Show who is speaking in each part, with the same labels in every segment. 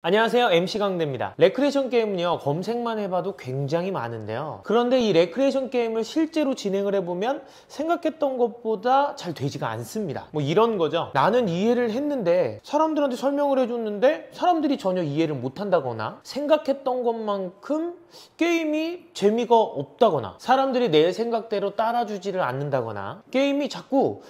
Speaker 1: 안녕하세요, MC 강대입니다. 레크레이션 게임은요, 검색만 해봐도 굉장히 많은데요. 그런데 이 레크레이션 게임을 실제로 진행을 해보면 생각했던 것보다 잘 되지가 않습니다. 뭐 이런 거죠. 나는 이해를 했는데 사람들한테 설명을 해줬는데 사람들이 전혀 이해를 못한다거나, 생각했던 것만큼 게임이 재미가 없다거나, 사람들이 내 생각대로 따라주지를 않는다거나, 게임이 자꾸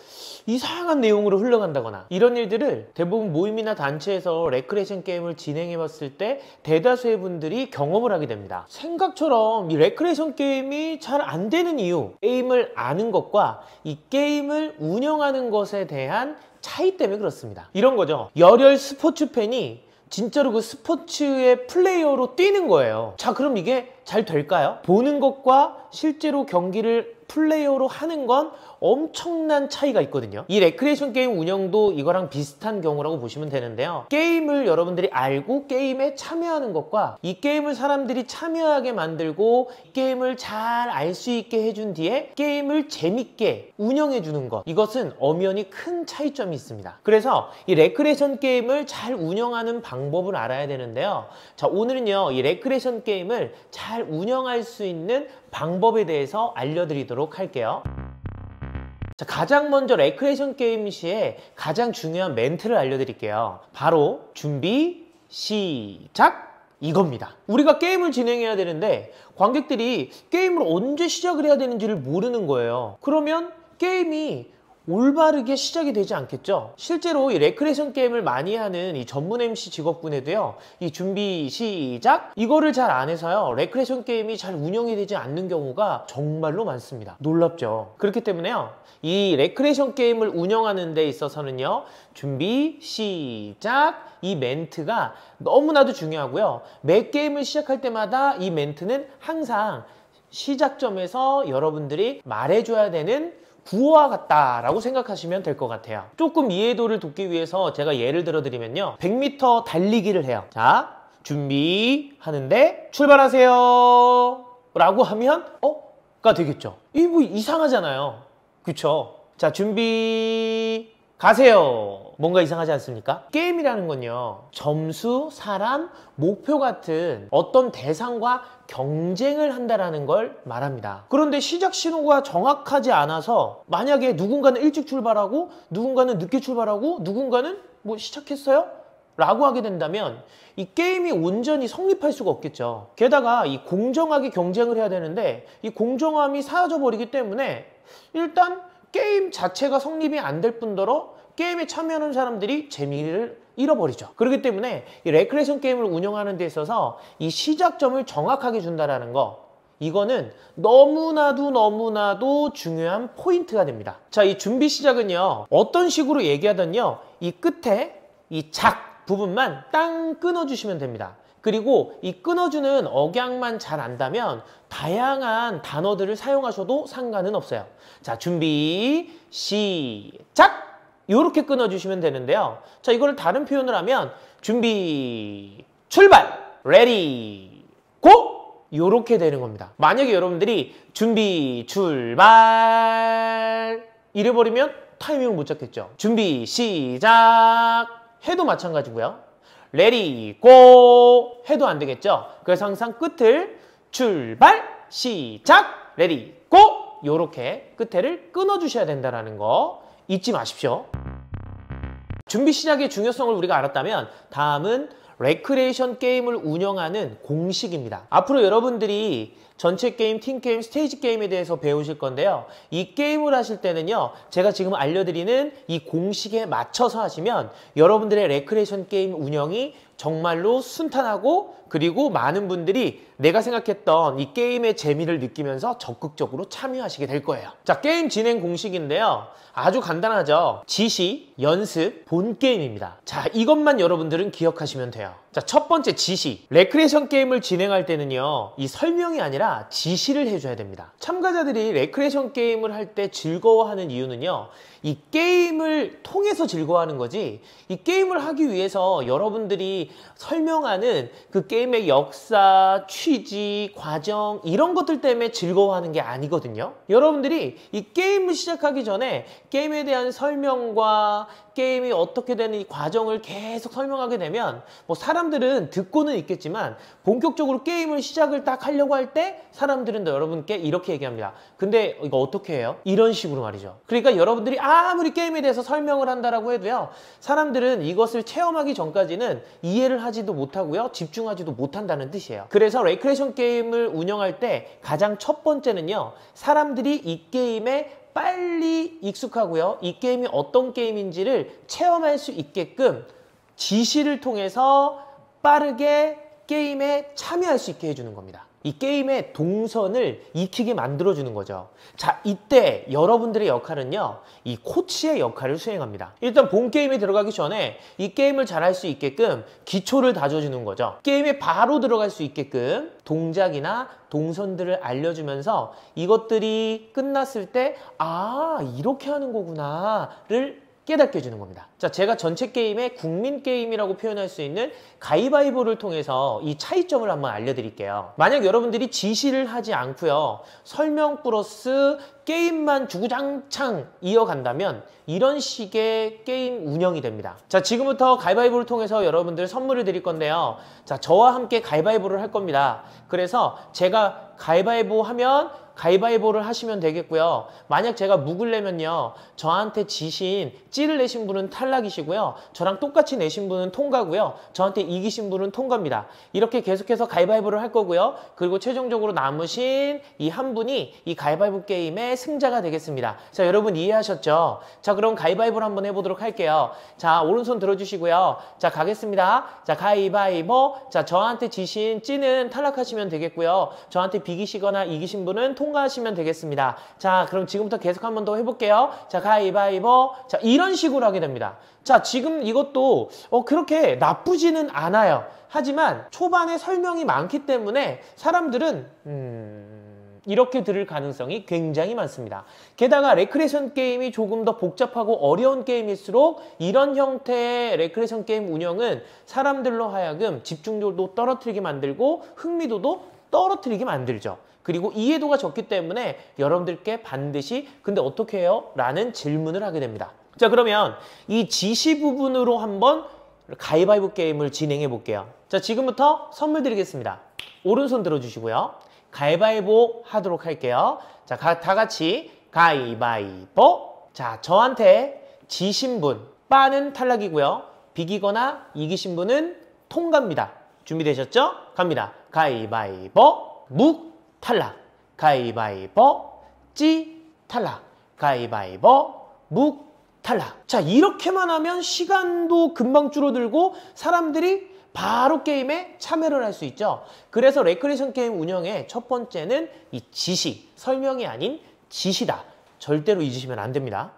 Speaker 1: 이상한 내용으로 흘러간다거나, 이런 일들을 대부분 모임이나 단체에서 레크레이션 게임을 진행해봤을 때 대다수의 분들이 경험을 하게 됩니다. 생각처럼 이 레크레이션 게임이 잘 안 되는 이유, 게임을 아는 것과 이 게임을 운영하는 것에 대한 차이 때문에 그렇습니다. 이런 거죠. 열혈 스포츠 팬이 진짜로 그 스포츠의 플레이어로 뛰는 거예요. 자, 그럼 이게 잘 될까요? 보는 것과 실제로 경기를 플레이어로 하는 건 엄청난 차이가 있거든요. 이 레크레이션 게임 운영도 이거랑 비슷한 경우라고 보시면 되는데요. 게임을 여러분들이 알고 게임에 참여하는 것과 이 게임을 사람들이 참여하게 만들고 게임을 잘 알 수 있게 해준 뒤에 게임을 재밌게 운영해 주는 것, 이것은 엄연히 큰 차이점이 있습니다. 그래서 이 레크레이션 게임을 잘 운영하는 방법을 알아야 되는데요. 자, 오늘은요, 이 레크레이션 게임을 잘 운영할 수 있는 방법에 대해서 알려드리도록 할게요. 자, 가장 먼저 레크레이션 게임 시에 가장 중요한 멘트를 알려드릴게요. 바로 준비, 시작! 이겁니다. 우리가 게임을 진행해야 되는데 관객들이 게임을 언제 시작을 해야 되는지를 모르는 거예요. 그러면 게임이 올바르게 시작이 되지 않겠죠? 실제로 이 레크레이션 게임을 많이 하는 이 전문 MC 직업군에도요, 이 준비, 시작! 이거를 잘 안 해서요, 레크레이션 게임이 잘 운영이 되지 않는 경우가 정말로 많습니다. 놀랍죠? 그렇기 때문에요, 이 레크레이션 게임을 운영하는 데 있어서는요, 준비, 시작! 이 멘트가 너무나도 중요하고요. 매 게임을 시작할 때마다 이 멘트는 항상 시작점에서 여러분들이 말해줘야 되는 구호와 같다라고 생각하시면 될 것 같아요. 조금 이해도를 돕기 위해서 제가 예를 들어 드리면요, 100m 달리기를 해요. 자, 준비 하는데 출발하세요 라고 하면 가 되겠죠. 이게 뭐 이상하잖아요. 그쵸? 자, 준비 가세요. 뭔가 이상하지 않습니까? 게임이라는 건요, 점수, 사람, 목표 같은 어떤 대상과 경쟁을 한다라는 걸 말합니다. 그런데 시작 신호가 정확하지 않아서 만약에 누군가는 일찍 출발하고 누군가는 늦게 출발하고 누군가는 뭐 시작했어요? 라고 하게 된다면 이 게임이 온전히 성립할 수가 없겠죠. 게다가 이 공정하게 경쟁을 해야 되는데 이 공정함이 사라져 버리기 때문에 일단 게임 자체가 성립이 안 될 뿐더러 게임에 참여하는 사람들이 재미를 잃어버리죠. 그렇기 때문에 이 레크레이션 게임을 운영하는 데 있어서 이 시작점을 정확하게 준다라는 거, 이거는 너무나도 중요한 포인트가 됩니다. 자, 이 준비 시작은요, 어떤 식으로 얘기하던요, 이 끝에 이 작 부분만 땅 끊어주시면 됩니다. 그리고 이 끊어주는 억양만 잘 안다면 다양한 단어들을 사용하셔도 상관은 없어요. 자, 준비, 시작! 이렇게 끊어주시면 되는데요. 자, 이거를 다른 표현을 하면 준비, 출발, 레디, 고! 이렇게 되는 겁니다. 만약에 여러분들이 준비, 출발 이래버리면 타이밍을 못 잡겠죠. 준비, 시작 해도 마찬가지고요. 레디, 고 해도 안 되겠죠. 그래서 항상 끝을 출발, 시작, 레디, 고 이렇게 끝에를 끊어주셔야 된다는 거 잊지 마십시오. 준비 시작의 중요성을 우리가 알았다면 다음은 레크레이션 게임을 운영하는 공식입니다. 앞으로 여러분들이 전체 게임, 팀 게임, 스테이지 게임에 대해서 배우실 건데요. 이 게임을 하실 때는요, 제가 지금 알려드리는 이 공식에 맞춰서 하시면 여러분들의 레크레이션 게임 운영이 정말로 순탄하고, 그리고 많은 분들이 내가 생각했던 이 게임의 재미를 느끼면서 적극적으로 참여하시게 될 거예요. 자, 게임 진행 공식인데요, 아주 간단하죠. 지시, 연습, 본 게임입니다. 자, 이것만 여러분들은 기억하시면 돼요. 자, 첫 번째 지시. 레크레이션 게임을 진행할 때는요, 이 설명이 아니라 지시를 해줘야 됩니다. 참가자들이 레크레이션 게임을 할 때 즐거워하는 이유는요, 이 게임을 통해서 즐거워하는 거지, 이 게임을 하기 위해서 여러분들이 설명하는 그 게임의 역사, 취지, 과정 이런 것들 때문에 즐거워하는 게 아니거든요. 여러분들이 이 게임을 시작하기 전에 게임에 대한 설명과 게임이 어떻게 되는 이 과정을 계속 설명하게 되면 뭐 사람들은 듣고는 있겠지만 본격적으로 게임을 시작을 딱 하려고 할 때 사람들은 여러분께 이렇게 얘기합니다. 근데 이거 어떻게 해요? 이런 식으로 말이죠. 그러니까 여러분들이 아무리 게임에 대해서 설명을 한다라고 해도요, 사람들은 이것을 체험하기 전까지는 이해를 하지도 못하고요, 집중하지도 못한다는 뜻이에요. 그래서 레크레이션 게임을 운영할 때 가장 첫 번째는요, 사람들이 이 게임에 빨리 익숙하고요, 이 게임이 어떤 게임인지를 체험할 수 있게끔 지시를 통해서 빠르게 게임에 참여할 수 있게 해주는 겁니다. 이 게임의 동선을 익히게 만들어주는 거죠. 자, 이때 여러분들의 역할은요, 이 코치의 역할을 수행합니다. 일단 본 게임에 들어가기 전에 이 게임을 잘할 수 있게끔 기초를 다져주는 거죠. 게임에 바로 들어갈 수 있게끔 동작이나 동선들을 알려주면서 이것들이 끝났을 때 아, 이렇게 하는 거구나를 깨닫게 해주는 겁니다. 자, 제가 전체 게임의 국민 게임이라고 표현할 수 있는 가위바위보를 통해서 이 차이점을 한번 알려드릴게요. 만약 여러분들이 지시를 하지 않고요, 설명 플러스 게임만 주구장창 이어간다면 이런 식의 게임 운영이 됩니다. 자, 지금부터 가위바위보를 통해서 여러분들 선물을 드릴 건데요. 자, 저와 함께 가위바위보를 할 겁니다. 그래서 제가 가위바위보 하면 가위바위보를 하시면 되겠고요. 만약 제가 묵을 내면요, 저한테 지신 찌를 내신 분은 탈락이시고요, 저랑 똑같이 내신 분은 통과고요, 저한테 이기신 분은 통과입니다. 이렇게 계속해서 가위바위보를 할 거고요. 그리고 최종적으로 남으신 이 한 분이 이 가위바위보 게임의 승자가 되겠습니다. 자, 여러분 이해하셨죠? 자, 그럼 가위바위보를 한번 해보도록 할게요. 자, 오른손 들어주시고요. 자, 가겠습니다. 자, 가위바위보. 자, 저한테 지신 찌는 탈락하시면 되겠고요, 저한테 비기시거나 이기신 분은 통과하시면 되겠습니다. 자, 그럼 지금부터 계속 한 번 더 해볼게요. 자, 가위바위보. 자, 이런 식으로 하게 됩니다. 자, 지금 이것도 그렇게 나쁘지는 않아요. 하지만 초반에 설명이 많기 때문에 사람들은 이렇게 들을 가능성이 굉장히 많습니다. 게다가 레크레이션 게임이 조금 더 복잡하고 어려운 게임일수록 이런 형태의 레크레이션 게임 운영은 사람들로 하여금 집중도도 떨어뜨리게 만들고 흥미도도 떨어뜨리게 만들죠. 그리고 이해도가 적기 때문에 여러분들께 반드시 근데 어떻게 해요? 라는 질문을 하게 됩니다. 자, 그러면 이 지시 부분으로 한번 가위바위보 게임을 진행해 볼게요. 자, 지금부터 선물 드리겠습니다. 오른손 들어주시고요. 가위바위보 하도록 할게요. 자, 다 같이 가위바위보. 자, 저한테 지신 분, 빠는 탈락이고요, 비기거나 이기신 분은 통과입니다. 준비되셨죠? 갑니다. 가위바위보. 묵 탈락. 가위바위보. 찌 탈락. 가위바위보. 묵 탈락. 자, 이렇게만 하면 시간도 금방 줄어들고 사람들이 바로 게임에 참여를 할 수 있죠. 그래서 레크레이션 게임 운영의 첫 번째는 이 지시, 설명이 아닌 지시다. 절대로 잊으시면 안 됩니다.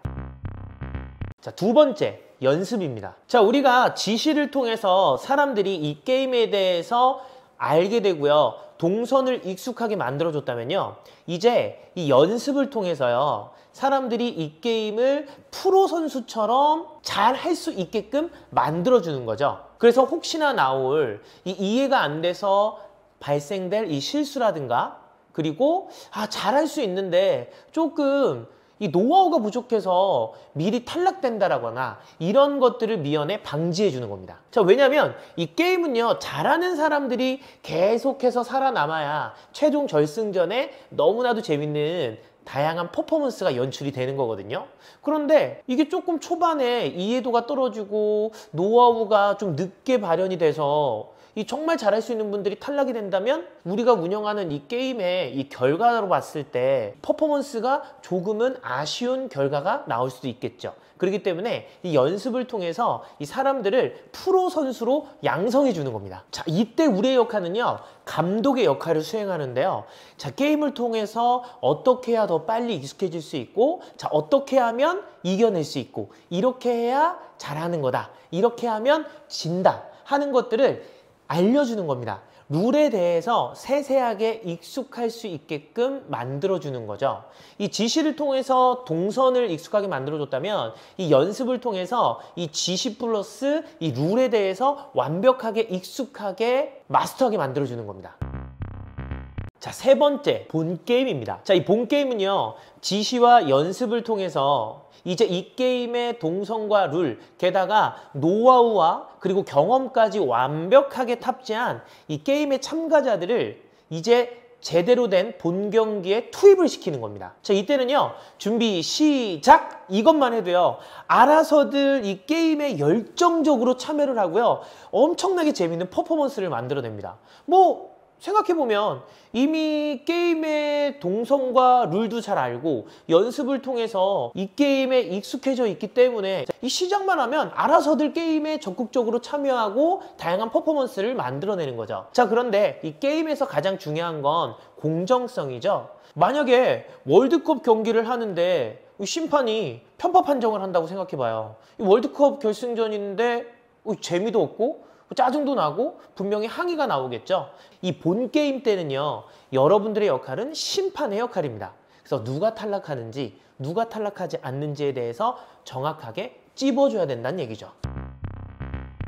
Speaker 1: 자, 두 번째, 연습입니다. 자, 우리가 지시를 통해서 사람들이 이 게임에 대해서 알게 되고요, 동선을 익숙하게 만들어줬다면요, 이제 이 연습을 통해서요, 사람들이 이 게임을 프로 선수처럼 잘 할 수 있게끔 만들어주는 거죠. 그래서 혹시나 나올 이 이해가 안 돼서 발생될 이 실수라든가, 그리고 잘할 수 있는데 조금 이 노하우가 부족해서 미리 탈락된다라거나 이런 것들을 미연에 방지해 주는 겁니다. 자, 왜냐면 이 게임은요, 잘하는 사람들이 계속해서 살아남아야 최종 결승전에 너무나도 재밌는 다양한 퍼포먼스가 연출이 되는 거거든요. 그런데 이게 조금 초반에 이해도가 떨어지고 노하우가 좀 늦게 발현이 돼서 이 정말 잘할 수 있는 분들이 탈락이 된다면 우리가 운영하는 이 게임의 이 결과로 봤을 때 퍼포먼스가 조금은 아쉬운 결과가 나올 수도 있겠죠. 그렇기 때문에 이 연습을 통해서 이 사람들을 프로 선수로 양성해 주는 겁니다. 자, 이때 우리의 역할은요, 감독의 역할을 수행하는데요. 자, 게임을 통해서 어떻게 해야 더 빨리 익숙해질 수 있고, 자, 어떻게 하면 이겨낼 수 있고, 이렇게 해야 잘하는 거다, 이렇게 하면 진다 하는 것들을 알려주는 겁니다. 룰에 대해서 세세하게 익숙할 수 있게끔 만들어주는 거죠. 이 지시를 통해서 동선을 익숙하게 만들어줬다면 이 연습을 통해서 이 지시 플러스 이 룰에 대해서 완벽하게 익숙하게 마스터하게 만들어주는 겁니다. 자, 세 번째, 본게임입니다. 자, 이 본게임은요, 지시와 연습을 통해서 이제 이 게임의 동선과 룰, 게다가 노하우와 그리고 경험까지 완벽하게 탑재한 이 게임의 참가자들을 이제 제대로 된 본 경기에 투입을 시키는 겁니다. 자, 이때는요, 준비, 시작! 이것만 해도요, 알아서들 이 게임에 열정적으로 참여를 하고요, 엄청나게 재밌는 퍼포먼스를 만들어냅니다. 뭐, 생각해보면 이미 게임의 동선과 룰도 잘 알고 연습을 통해서 이 게임에 익숙해져 있기 때문에 이 시작만 하면 알아서들 게임에 적극적으로 참여하고 다양한 퍼포먼스를 만들어내는 거죠. 자, 그런데 이 게임에서 가장 중요한 건 공정성이죠. 만약에 월드컵 경기를 하는데 심판이 편파 판정을 한다고 생각해봐요. 이 월드컵 결승전인데 재미도 없고 짜증도 나고 분명히 항의가 나오겠죠. 이 본 게임 때는요, 여러분들의 역할은 심판의 역할입니다. 그래서 누가 탈락하는지 누가 탈락하지 않는지에 대해서 정확하게 찝어줘야 된다는 얘기죠.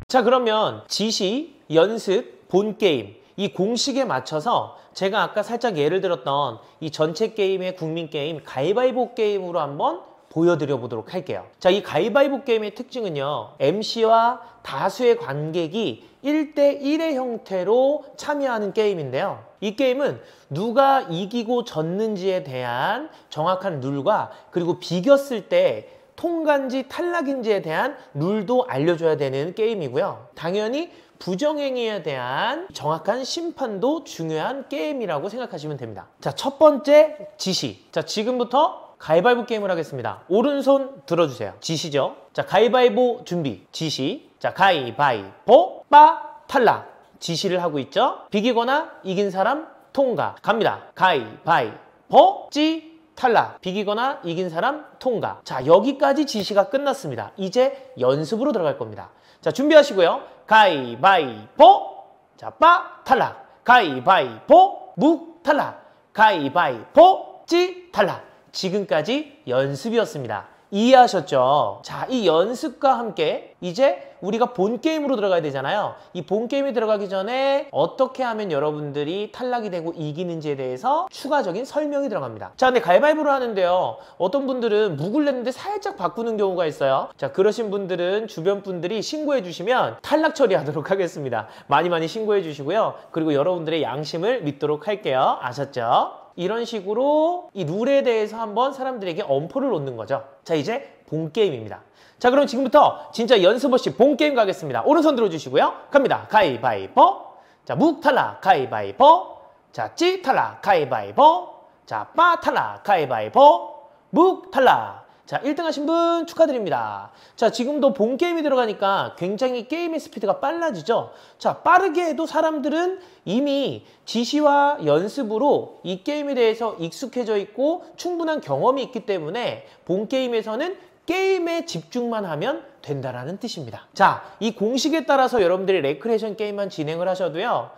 Speaker 1: 자, 그러면 지시, 연습, 본 게임 이 공식에 맞춰서 제가 아까 살짝 예를 들었던 이 전체 게임의 국민 게임 가위바위보 게임으로 한번 보여드려 보도록 할게요. 자, 이 가위바위보 게임의 특징은요, MC와 다수의 관객이 1대1의 형태로 참여하는 게임인데요. 이 게임은 누가 이기고 졌는지에 대한 정확한 룰과 그리고 비겼을 때 통과인지 탈락인지에 대한 룰도 알려줘야 되는 게임이고요. 당연히 부정행위에 대한 정확한 심판도 중요한 게임이라고 생각하시면 됩니다. 자, 첫 번째 지시. 자, 지금부터 가위바위보 게임을 하겠습니다. 오른손 들어주세요. 지시죠. 자, 가위바위보 준비. 지시. 자, 가위바위보 빠 탈락. 지시를 하고 있죠. 비기거나 이긴 사람 통과. 갑니다. 가위바위보 찌 탈락. 비기거나 이긴 사람 통과. 자, 여기까지 지시가 끝났습니다. 이제 연습으로 들어갈 겁니다. 자, 준비하시고요. 가위바위보. 자, 빠 탈락. 가위바위보 묵 탈락. 가위바위보 찌 탈락. 지금까지 연습이었습니다. 이해하셨죠? 자, 이 연습과 함께 이제 우리가 본 게임으로 들어가야 되잖아요. 이 본 게임에 들어가기 전에 어떻게 하면 여러분들이 탈락이 되고 이기는지에 대해서 추가적인 설명이 들어갑니다. 자, 근데 가위바위보를 하는데요, 어떤 분들은 묵을 냈는데 살짝 바꾸는 경우가 있어요. 자, 그러신 분들은 주변 분들이 신고해 주시면 탈락 처리하도록 하겠습니다. 많이 신고해 주시고요. 그리고 여러분들의 양심을 믿도록 할게요. 아셨죠? 이런 식으로 이 룰에 대해서 한번 사람들에게 엄포를 놓는 거죠. 자, 이제 본 게임입니다. 자, 그럼 지금부터 진짜 연습 없이 본 게임 가겠습니다. 오른손 들어주시고요. 갑니다. 가위바위보. 자, 묵 탈락. 가위바위보. 자, 찌 탈락. 가위바위보. 자, 빠 탈락. 가위바위보. 묵 탈락. 자, 1등 하신 분 축하드립니다. 자, 지금도 본 게임이 들어가니까 굉장히 게임의 스피드가 빨라지죠. 자, 빠르게 해도 사람들은 이미 지시와 연습으로 이 게임에 대해서 익숙해져 있고 충분한 경험이 있기 때문에 본 게임에서는 게임에 집중만 하면 된다라는 뜻입니다. 자, 이 공식에 따라서 여러분들이 레크레이션 게임만 진행을 하셔도요,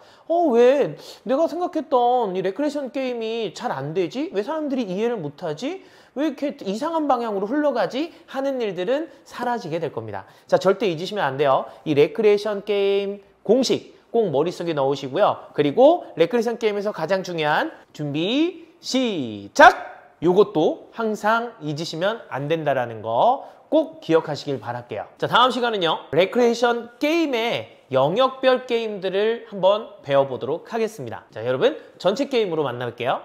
Speaker 1: 왜 내가 생각했던 이 레크레이션 게임이 잘 안 되지? 왜 사람들이 이해를 못하지? 왜 이렇게 이상한 방향으로 흘러가지? 하는 일들은 사라지게 될 겁니다. 자, 절대 잊으시면 안 돼요. 이 레크레이션 게임 공식 꼭 머릿속에 넣으시고요. 그리고 레크레이션 게임에서 가장 중요한 준비 시작! 요것도 항상 잊으시면 안 된다라는 거 꼭 기억하시길 바랄게요. 자, 다음 시간은요, 레크레이션 게임의 영역별 게임들을 한번 배워보도록 하겠습니다. 자, 여러분 전체 게임으로 만날게요.